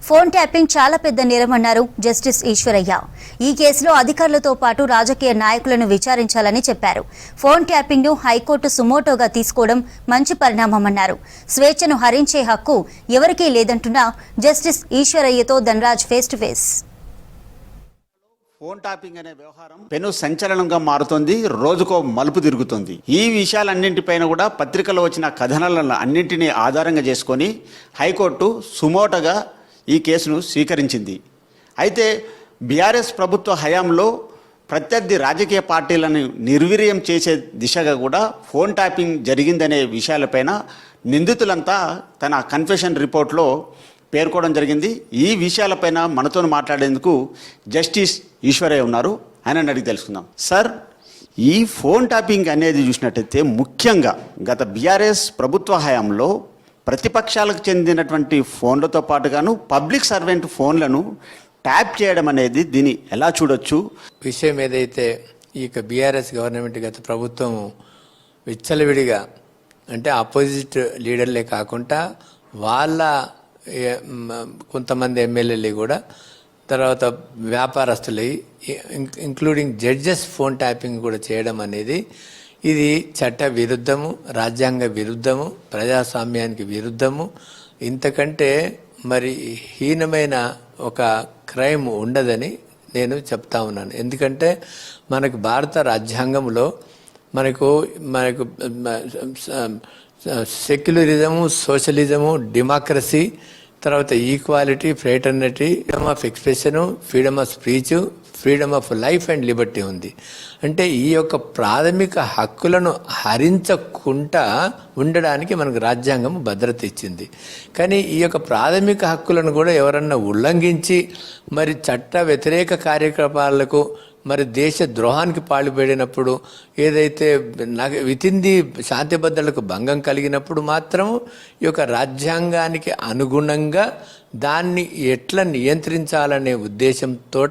Phone tapping చాలా పెద్ద నేరమన్నారు justice Eshwaraiah. ఈ కేసులో అధికారులతో పాటు రాజకీయ నాయకులను విచారించాలని చెప్పారు. ఫోన్ ట్యాపింగ్ ను హైకోర్టు సుమోటోగా తీసుకోవడం మంచి పరిణామమన్నారు. స్వేచ్ఛను హరించే హక్కు ఎవరికీ లేదంటున్న జస్టిస్ ఈశ్వరయ్యతో Dhanraj face to face. Phone tapping అనే వ్యవహారం పెను సంచలనంగా మారుతోంది, రోజుకో మలుపు తిరుగుతుంది. ఈ విషయాలన్నింటిపైన కూడా పత్రికలో వచ్చిన కథనాలను అన్నింటినీ ఆధారంగా చేసుకొని హైకోర్టు సుమోటగా ఈ కేసును స్వీకరించింది. అయితే బీఆర్ఎస్ ప్రభుత్వ హయాంలో ప్రత్యర్థి రాజకీయ పార్టీలను నిర్వీర్యం చేసే దిశగా కూడా ఫోన్ ట్యాపింగ్ జరిగిందనే విషయాలపైన నిందితులంతా తన కన్ఫెషన్ రిపోర్ట్లో పేర్కోవడం జరిగింది. ఈ విషయాలపైన మనతో మాట్లాడేందుకు జస్టిస్ ఈశ్వరయ్య ఉన్నారు. ఆయన అడిగి తెలుసుకుందాం. సార్, ఈ ఫోన్ ట్యాపింగ్ అనేది చూసినట్టయితే ముఖ్యంగా గత బీఆర్ఎస్ ప్రభుత్వ హయాంలో ప్రతిపక్షాలకు చెందినటువంటి ఫోన్లతో పాటుగాను పబ్లిక్ సర్వెంట్ ఫోన్లను ట్యాప్ చేయడం అనేది దీన్ని ఎలా చూడొచ్చు? విషయం ఏదైతే ఈ బీఆర్ఎస్ గవర్నమెంట్ గత ప్రభుత్వం విచ్చలవిడిగా అంటే అపోజిట్ లీడర్లే కాకుండా వాళ్ళ కొంతమంది ఎమ్మెల్యేలు కూడా తర్వాత వ్యాపారస్తులు ఇంక్లూడింగ్ జడ్జెస్ ఫోన్ ట్యాపింగ్ కూడా చేయడం అనేది ఇది చట్ట విరుద్ధము, రాజ్యాంగ విరుద్ధము, ప్రజాస్వామ్యానికి విరుద్ధము. ఇంతకంటే మరి హీనమైన ఒక క్రైమ్ ఉండదని నేను చెప్తా ఉన్నాను. ఎందుకంటే మనకు భారత రాజ్యాంగంలో మనకు సెక్యులరిజము, సోషలిజము, డెమోక్రసీ, తర్వాత equality, fraternity, freedom of expression, freedom of speech, freedom of life and liberty ఉంది. అంటే ఈ యొక్క ప్రాథమిక హక్కులను హరించకుండా ఉండడానికి మనకు రాజ్యాంగం భద్రత ఇచ్చింది. కానీ ఈ యొక్క ప్రాథమిక హక్కులను కూడా ఎవరన్నా ఉల్లంఘించి మరి చట్ట వ్యతిరేక కార్యకలాపాలకు మరి దేశ ద్రోహానికి పాల్పడినప్పుడు ఏదైతే వితిన్ ది శాంతి భద్రతలకు భంగం కలిగినప్పుడు మాత్రం ఈ యొక్క రాజ్యాంగానికి అనుగుణంగా దాన్ని ఎట్లా నియంత్రించాలనే ఉద్దేశంతో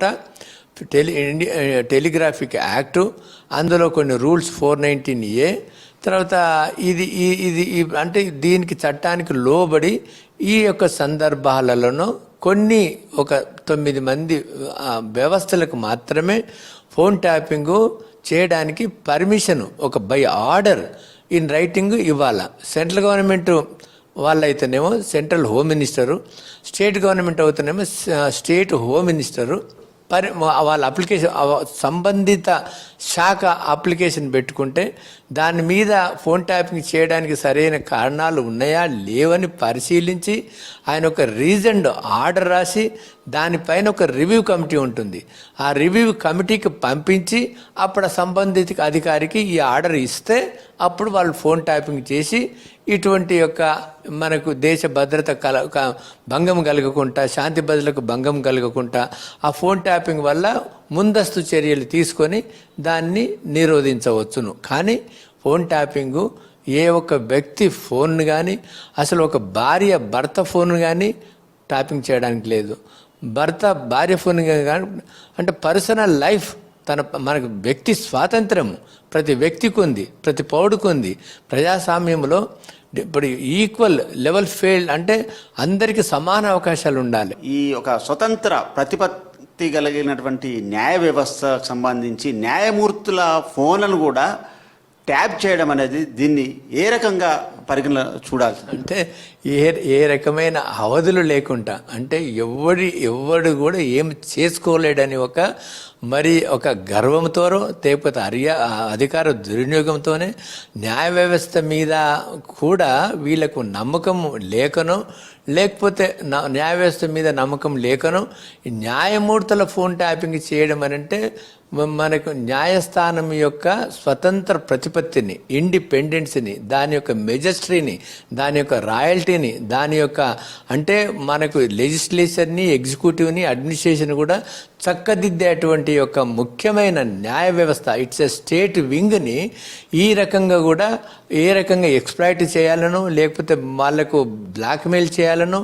టెలిగ్రాఫిక్ యాక్టు, అందులో కొన్ని రూల్స్ 419A, తర్వాత ఇది అంటే దీనికి చట్టానికి లోబడి ఈ యొక్క సందర్భాలలో కొన్ని ఒక 9 మంది వ్యవస్థలకు మాత్రమే ఫోన్ ట్యాపింగ్ చేయడానికి పర్మిషన్ ఒక బై ఆర్డర్ ఇన్ రైటింగ్ ఇవ్వాల. సెంట్రల్ గవర్నమెంట్ వాళ్ళైతేనేమో central home minister, state government అవుతేనేమో స్టేట్ హోమ్ మినిస్టరు వాళ్ళ అప్లికేషన్ సంబంధిత శాఖ అప్లికేషన్ పెట్టుకుంటే దాని మీద ఫోన్ ట్యాపింగ్ చేయడానికి సరైన కారణాలు ఉన్నాయా లేవని పరిశీలించి ఆయన ఒక రీజన్డ్ ఆర్డర్ రాసి దానిపైన ఒక రివ్యూ కమిటీ ఉంటుంది. ఆ రివ్యూ కమిటీకి పంపించి అప్పుడు సంబంధిత అధికారికి ఈ ఆర్డర్ ఇస్తే అప్పుడు వాళ్ళు ఫోన్ ట్యాపింగ్ చేసి ఇటువంటి యొక్క మనకు దేశ భద్రత భంగం కలగకుండా, శాంతి భద్రతలకు భంగం కలగకుండా ఆ ఫోన్ ట్యాపింగ్ వల్ల ముందస్తు చర్యలు తీసుకొని దాన్ని నిరోధించవచ్చును. కానీ ఫోన్ ట్యాపింగు ఏ ఒక్క వ్యక్తి ఫోన్ కానీ, అసలు ఒక భార్య భర్త ఫోన్ కానీ ట్యాపింగ్ చేయడానికి లేదు. భర్త భార్య ఫోన్ కానీ అంటే పర్సనల్ లైఫ్ మనకు వ్యక్తి స్వాతంత్రము ప్రతి వ్యక్తికి ఉంది, ప్రతి పౌరుడికి ఉంది. ప్రజాస్వామ్యంలో ఇప్పుడు ఈక్వల్ లెవెల్ ఫీల్డ్ అంటే అందరికీ సమాన అవకాశాలు ఉండాలి. ఈ ఒక స్వతంత్ర ప్రతిపత్తి కలిగినటువంటి న్యాయ వ్యవస్థకు సంబంధించి న్యాయమూర్తుల ఫోన్లను కూడా ట్యాప్ చేయడం అనేది దీన్ని ఏ రకంగా పరిగణ చూడాలి? అంటే ఏ రకమైన అవధులు లేకుండా అంటే ఎవడు కూడా ఏం చేసుకోలేడని ఒక గర్వంతోనో లేకపోతే అధికార దుర్వినియోగంతోనే న్యాయ వ్యవస్థ మీద కూడా వీళ్ళకు నమ్మకం లేకనో లేకపోతే న్యాయ వ్యవస్థ మీద నమ్మకం లేకనో ఈ న్యాయమూర్తుల ఫోన్ ట్యాపింగ్ చేయడం అని అంటే మనకు న్యాయస్థానం యొక్క స్వతంత్ర ప్రతిపత్తిని, ఇండిపెండెన్స్ని, దాని యొక్క మెజెస్ట్రీని, దాని యొక్క రాయల్టీని, దాని యొక్క అంటే మనకు లెజిస్లేచర్ని, ఎగ్జిక్యూటివ్ని, అడ్మినిస్ట్రేషన్ కూడా చక్కదిద్దేటువంటి యొక్క ముఖ్యమైన న్యాయ వ్యవస్థ ఇట్స్ ఎ స్టేట్ వింగ్ని ఈ రకంగా కూడా ఏ రకంగా ఎక్స్ప్లాయిట్ చేయాలనో లేకపోతే వాళ్ళకు బ్లాక్మెయిల్ చేయాలనో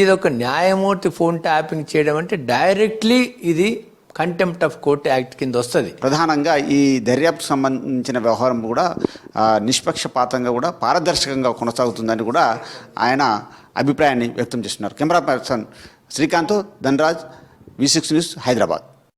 ఇదొక న్యాయమూర్తి ఫోన్ ట్యాపింగ్ చేయడం అంటే డైరెక్ట్లీ ఇది కంటెంప్ట్ ఆఫ్ కోర్ట్ యాక్ట్ కింద వస్తుంది. ప్రధానంగా ఈ దర్యాప్తు సంబంధించిన వ్యవహారం కూడా నిష్పక్షపాతంగా కూడా పారదర్శకంగా కొనసాగుతుందని కూడా ఆయన అభిప్రాయాన్ని వ్యక్తం చేస్తున్నారు. Camera person Srikanth Dhanraj, V6 news, Hyderabad.